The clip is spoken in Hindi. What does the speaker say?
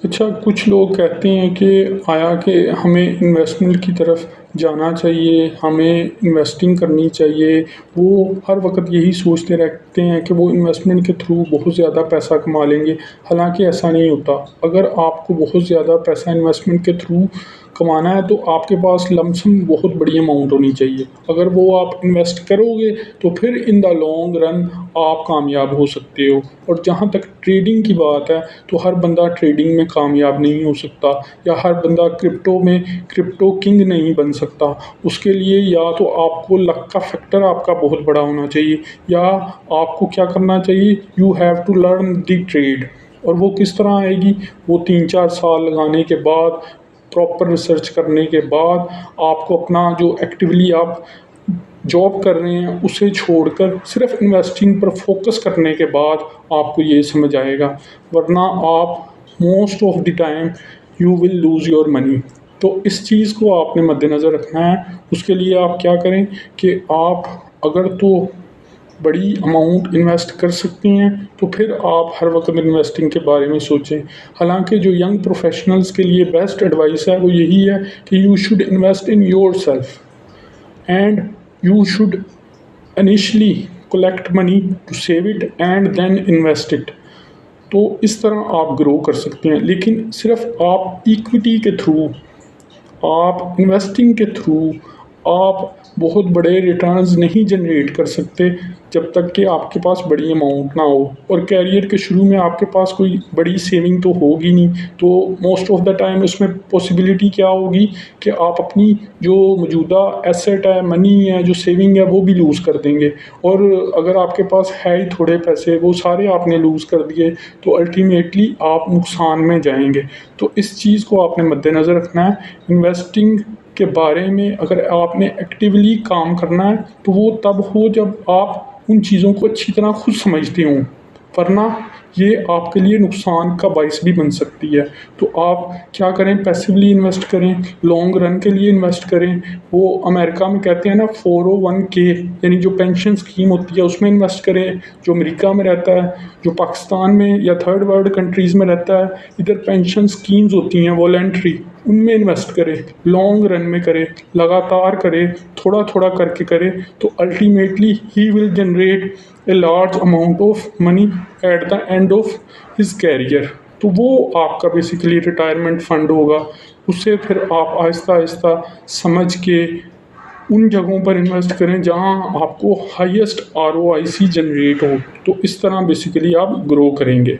अच्छा, कुछ लोग कहते हैं कि आया कि हमें इन्वेस्टमेंट की तरफ जाना चाहिए, हमें इन्वेस्टिंग करनी चाहिए। वो हर वक़्त यही सोचते रहते हैं कि वो इन्वेस्टमेंट के थ्रू बहुत ज़्यादा पैसा कमा लेंगे, हालाँकि ऐसा नहीं होता। अगर आपको बहुत ज़्यादा पैसा इन्वेस्टमेंट के थ्रू कमाना है तो आपके पास लमसम बहुत बड़ी अमाउंट होनी चाहिए। अगर वो आप इन्वेस्ट करोगे तो फिर इन द लॉन्ग रन आप कामयाब हो सकते हो। और जहाँ तक ट्रेडिंग की बात है, तो हर बंदा ट्रेडिंग में कामयाब नहीं हो सकता, या हर बंदा क्रिप्टो में क्रिप्टो किंग नहीं बन सकता। उसके लिए या तो आपको लक का फैक्टर आपका बहुत बड़ा होना चाहिए, या आपको क्या करना चाहिए, you have to learn the trade. और वो किस तरह आएगी, वो 3-4 साल लगाने के बाद, प्रॉपर रिसर्च करने के बाद, आपको अपना जो एक्टिवली आप जॉब कर रहे हैं उसे छोड़कर सिर्फ इन्वेस्टिंग पर फोकस करने के बाद आपको ये समझ आएगा। वरना आप most of the time you will lose your money. तो इस चीज़ को आपने मद्देनज़र रखना है। उसके लिए आप क्या करें कि आप अगर तो बड़ी अमाउंट इन्वेस्ट कर सकती हैं तो फिर आप हर वक्त इन्वेस्टिंग के बारे में सोचें। हालांकि जो यंग प्रोफेशनल्स के लिए बेस्ट एडवाइस है वो यही है कि you should invest in yourself, and you should initially collect money to save it and then invest it। तो इस तरह आप ग्रो कर सकते हैं। लेकिन सिर्फ आप इक्विटी के थ्रू, आप इन्वेस्टिंग के थ्रू आप बहुत बड़े रिटर्न्स नहीं जनरेट कर सकते जब तक कि आपके पास बड़ी अमाउंट ना हो। और कैरियर के शुरू में आपके पास कोई बड़ी सेविंग तो होगी नहीं, तो मोस्ट ऑफ द टाइम उसमें पॉसिबिलिटी क्या होगी कि आप अपनी जो मौजूदा एसेट है, मनी है, जो सेविंग है, वो भी लूज़ कर देंगे। और अगर आपके पास है ही थोड़े पैसे, वो सारे आपने लूज़ कर दिए, तो अल्टीमेटली आप नुकसान में जाएंगे। तो इस चीज़ को आपने मद्देनज़र रखना है। इन्वेस्टिंग के बारे में अगर आपने एक्टिवली काम करना है तो वो तब हो जब आप उन चीज़ों को अच्छी तरह खुद समझते हों, वरना ये आपके लिए नुकसान का बाइस भी बन सकती है। तो आप क्या करें, पैसिवली इन्वेस्ट करें, लॉन्ग रन के लिए इन्वेस्ट करें। वो अमेरिका में कहते हैं ना 401k, यानी जो पेंशन स्कीम होती है उसमें इन्वेस्ट करें। जो अमेरिका में रहता है, जो पाकिस्तान में या थर्ड वर्ल्ड कंट्रीज़ में रहता है, इधर पेंशन स्कीम्स होती हैं वॉलंटरी, उनमें इन्वेस्ट करें, लॉन्ग रन में करें, लगातार करें, थोड़ा थोड़ा करके करें, तो ultimately he will generate a large amount of money at the end of his career. तो वो आपका बेसिकली रिटायरमेंट फ़ंड होगा। उससे फिर आप आहिस्ता आहिस्ता समझ के उन जगहों पर इन्वेस्ट करें जहां आपको हाईएस्ट ROIC जनरेट हो। तो इस तरह बेसिकली आप ग्रो करेंगे।